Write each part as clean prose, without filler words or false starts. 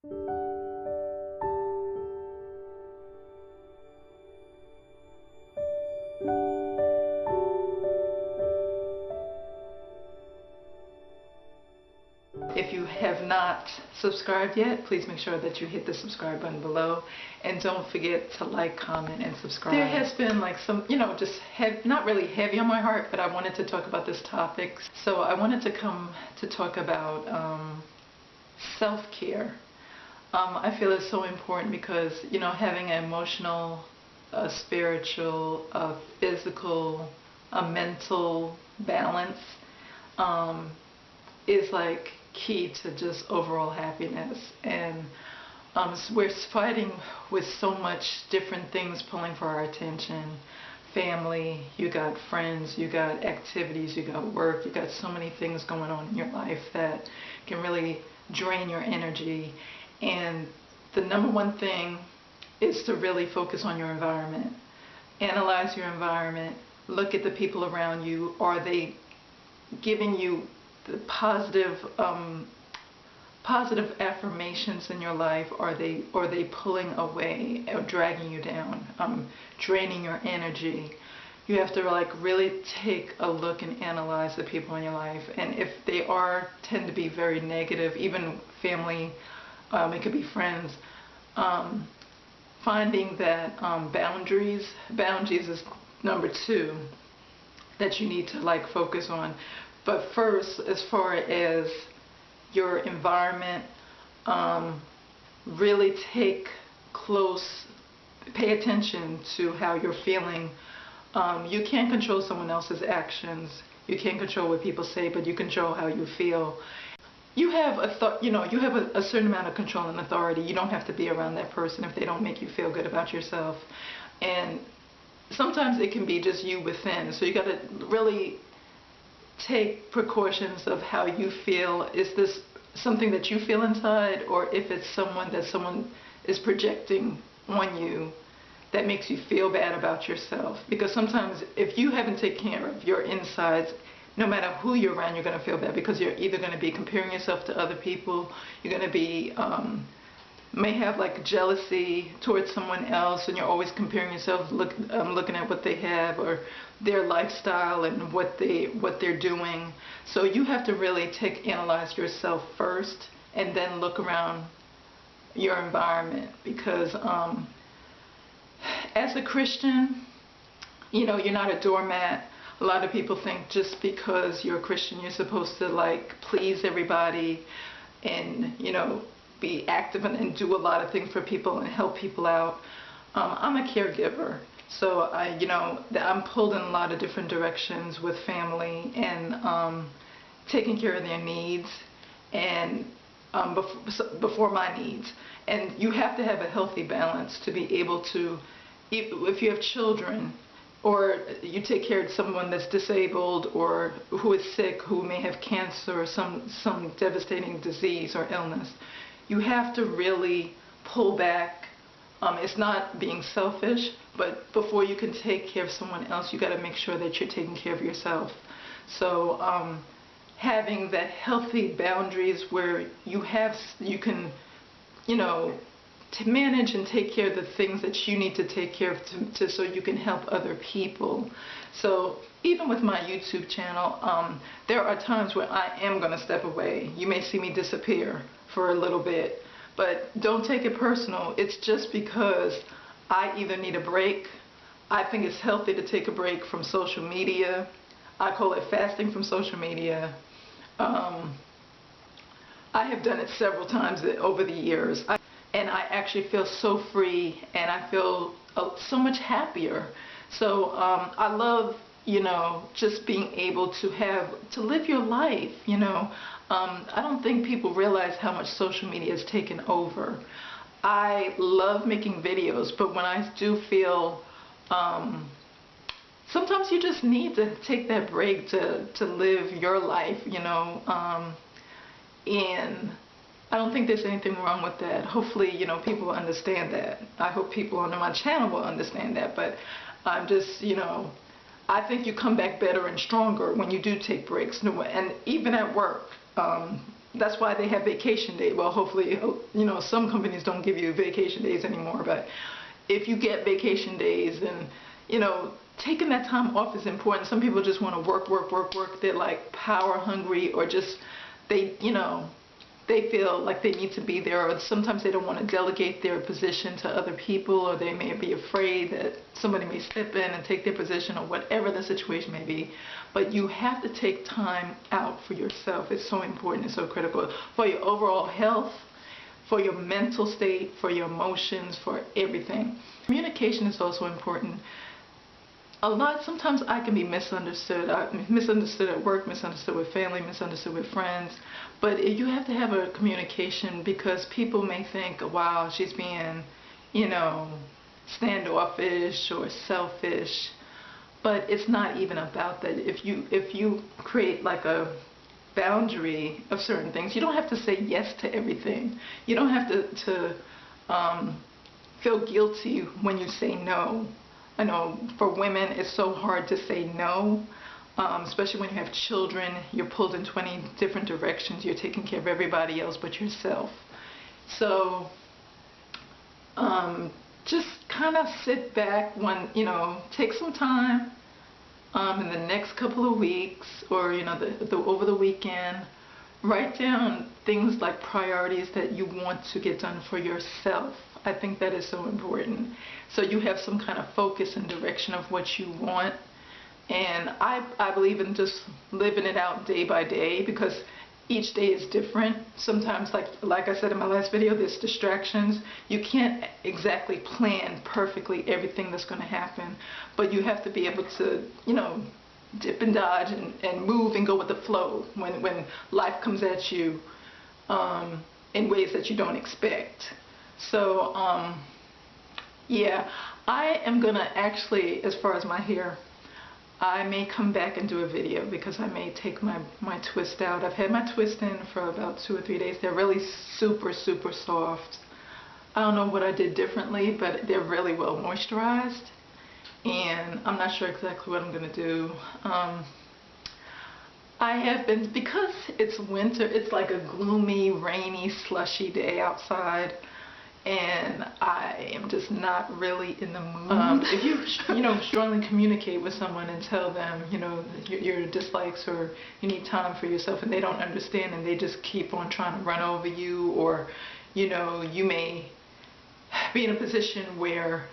If you have not subscribed yet, please make sure that you hit the subscribe button below, and don't forget to like, comment, and subscribe. There has been like some, just not really heavy on my heart, but I wanted to talk about this topic. So I wanted to come to talk about self-care. I feel it's so important because, having an emotional, spiritual, physical, mental balance is like key to just overall happiness. And we're fighting with so much different things pulling for our attention. Family, you got friends, you got activities, you got work, you got so many things going on in your life that can really drain your energy. And the number one thing is to really focus on your environment. Analyze your environment. Look at the people around you. Are they giving you the positive affirmations in your life? Are they pulling away or dragging you down, draining your energy? You have to really take a look and analyze the people in your life. And if they tend to be very negative, even family, it could be friends, finding that boundaries is number two that you need to focus on. But first, as far as your environment, really pay attention to how you're feeling. You can't control someone else's actions. You can't control what people say, but you control how you feel. You have a certain amount of control and authority. You don't have to be around that person if they don't make you feel good about yourself. And sometimes it can be just you within. So you got to really take precautions of how you feel. Is this something that you feel inside, or if it's someone is projecting on you that makes you feel bad about yourself? Because sometimes if you haven't taken care of your insides, no matter who you're around, you're going to feel bad, because you're either going to be comparing yourself to other people, you're going to be may have jealousy towards someone else, and you're always comparing yourself, looking at what they have or their lifestyle and what they're doing. So you have to really analyze yourself first, and then look around your environment, because as a Christian, you're not a doormat. A lot of people think just because you're a Christian, you're supposed to please everybody and be active and do a lot of things for people and help people out. I'm a caregiver, so I'm pulled in a lot of different directions with family and taking care of their needs and before my needs. And you have to have a healthy balance to be able to, if you have children, or you take care of someone that's disabled or who is sick, who may have cancer or some devastating disease or illness, you have to really pull back. It's not being selfish, but before you can take care of someone else, you got to make sure that you're taking care of yourself. So having that healthy boundaries where you can to manage and take care of the things that you need to take care of so you can help other people. So even with my YouTube channel, there are times where I am going to step away. You may see me disappear for a little bit, but don't take it personal. It's just because I either need a break. I think it's healthy to take a break from social media. I call it fasting from social media. I have done it several times over the years. And I actually feel so free, and I feel so much happier. So I love, just being able to live your life, I don't think people realize how much social media has taken over. I love making videos, but when I do feel, sometimes you just need to take that break to live your life, and I don't think there's anything wrong with that. Hopefully, people will understand that. I hope people on my channel will understand that. But I'm just, I think you come back better and stronger when you do take breaks. And even at work, that's why they have vacation days. Well, hopefully, you know, some companies don't give you vacation days anymore, but if you get vacation days, and, you know, taking that time off is important. Some people just want to work, work, work, work. They're like power hungry, or just, they, you know, they feel like they need to be there, or sometimes they don't want to delegate their position to other people, or they may be afraid that somebody may step in and take their position, or whatever the situation may be. But you have to take time out for yourself. It's so important. It's so critical for your overall health, for your mental state, for your emotions, for everything. Communication is also important. Sometimes I can be misunderstood. Misunderstood at work, misunderstood with family, misunderstood with friends. But you have to have a communication, because people may think, wow, she's being, you know, standoffish or selfish. But it's not even about that. If you create like a boundary of certain things, you don't have to say yes to everything. You don't have to feel guilty when you say no. I know for women it's so hard to say no, especially when you have children. You're pulled in 20 different directions. You're taking care of everybody else but yourself. So just kind of sit back, take some time in the next couple of weeks, or over the weekend. Write down things like priorities that you want to get done for yourself. I think that is so important. So you have some kind of focus and direction of what you want. And I believe in just living it out day by day, because each day is different. Sometimes, like I said in my last video, there's distractions. You can't exactly plan perfectly everything that's going to happen, but you have to be able to, dip and dodge and move and go with the flow when life comes at you in ways that you don't expect. So yeah, I am gonna actually, as far as my hair, I may come back and do a video, because I may take my twist out. I've had my twist in for about 2 or 3 days. They're really super soft. I don't know what I did differently, but they're really well moisturized, and I'm not sure exactly what I'm gonna do. I have been, because it's winter, it's like a gloomy, rainy, slushy day outside, and I am just not really in the mood. If you strongly communicate with someone and tell them, your dislikes, or you need time for yourself, and they don't understand, and they just keep on trying to run over you, or you may be in a position where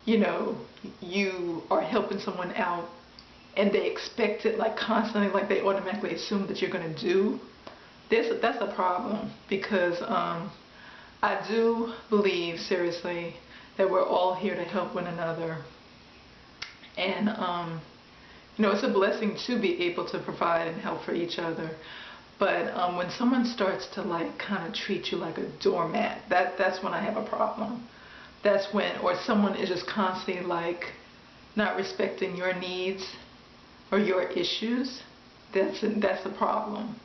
you are helping someone out, and they expect it like constantly, like they automatically assume that you're going to do this. That's a problem, because I do believe seriously that we're all here to help one another, and it's a blessing to be able to provide and help for each other. But when someone starts to kind of treat you like a doormat, that's when I have a problem. That's when, or someone is just constantly not respecting your needs or your issues. That's a problem.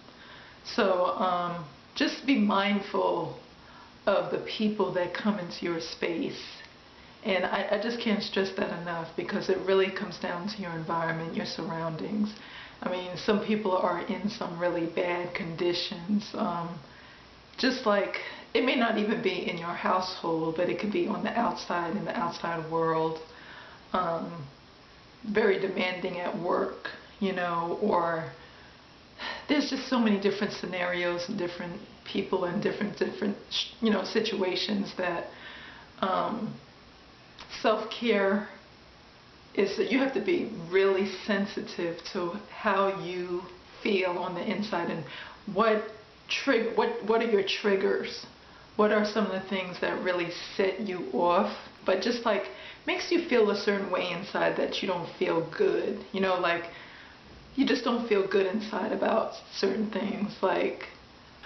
So just be mindful of the people that come into your space. And I just can't stress that enough, because it really comes down to your environment, your surroundings. I mean, some people are in some really bad conditions. Just like, it may not even be in your household, but it could be on the outside, in the outside world. Very demanding at work, or there's just so many different scenarios and different people and different situations that self-care is that you have to be really sensitive to how you feel on the inside, and what are your triggers, what are some of the things that really set you off, but just makes you feel a certain way inside, that you don't feel good, you just don't feel good inside about certain things. I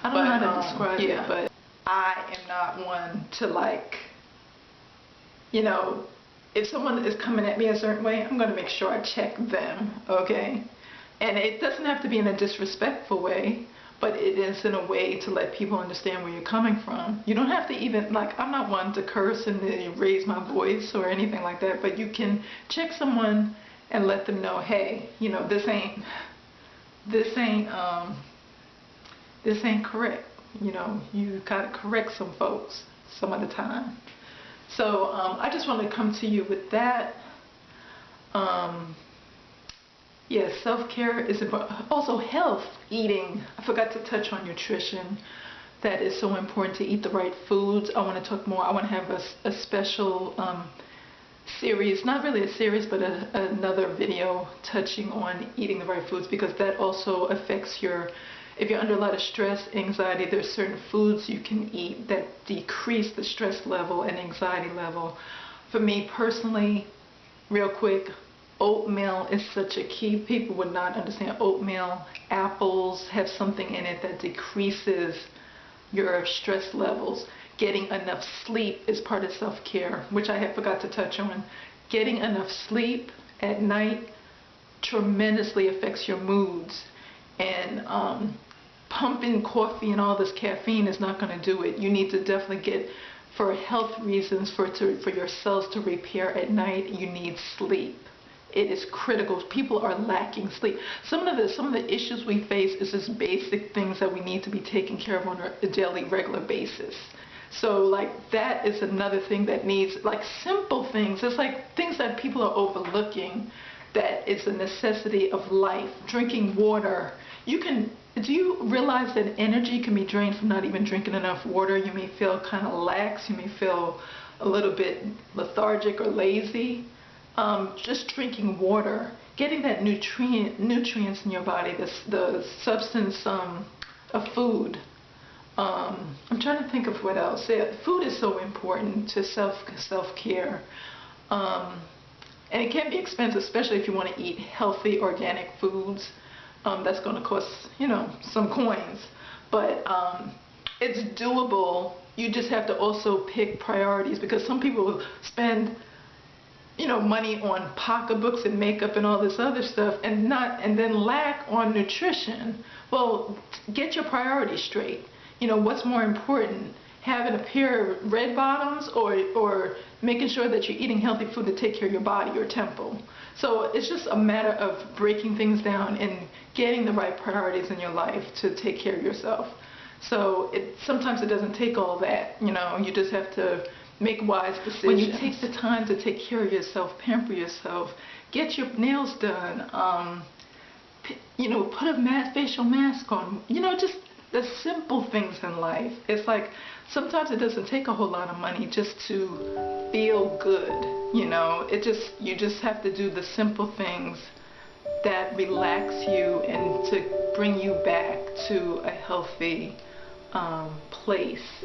don't know how to describe it, but I am not one to if someone is coming at me a certain way, I'm going to make sure I check them, okay? And it doesn't have to be in a disrespectful way, but it is in a way to let people understand where you're coming from. You don't have to even, I'm not one to curse and raise my voice or anything like that, but you can check someone and let them know, hey, this ain't this ain't correct. You know, you gotta correct some folks some of the time. So I just want to come to you with that. Yeah, self-care is important. Also health, eating. I forgot to touch on nutrition. That is so important, to eat the right foods. I want to talk more. I want to have a special series, not really a series, but another video touching on eating the right foods, because that also affects your, if you're under a lot of stress, anxiety, there's certain foods you can eat that decrease the stress level and anxiety level. For me personally, real quick, oatmeal is such a key. People would not understand oatmeal. Apples have something in it that decreases your stress levels. Getting enough sleep is part of self-care, which I had forgot to touch on. Getting enough sleep at night tremendously affects your moods, and pumping coffee and all this caffeine is not going to do it. You need to definitely get, for health reasons, for your cells to repair at night, you need sleep. It is critical. People are lacking sleep. Some of the issues we face is just basic things that we need to be taking care of on a daily, regular basis. So like that is another thing that needs, like simple things. It's like things that people are overlooking that is a necessity of life. Drinking water. Do you realize that energy can be drained from not even drinking enough water? You may feel kind of lax. You may feel a little bit lethargic or lazy. Just drinking water, getting that nutrients in your body, the substance of food. I'm trying to think of what else. Yeah, food is so important to self-care. And it can be expensive, especially if you want to eat healthy, organic foods. That's going to cost, you know, some coins. But it's doable. You just have to also pick priorities, because some people will spend, you know, money on pocketbooks and makeup and all this other stuff, and then lack on nutrition. Well, get your priorities straight. You know, what's more important, having a pair of red bottoms or making sure that you're eating healthy food to take care of your body, your temple? So it's just a matter of breaking things down and getting the right priorities in your life to take care of yourself. So sometimes it doesn't take all that, you know, you just have to make wise decisions. When you take the time to take care of yourself, pamper yourself, get your nails done, you know, put a facial mask on, you know, just the simple things in life. It's like sometimes it doesn't take a whole lot of money just to feel good, you know. You just have to do the simple things that relax you and to bring you back to a healthy place.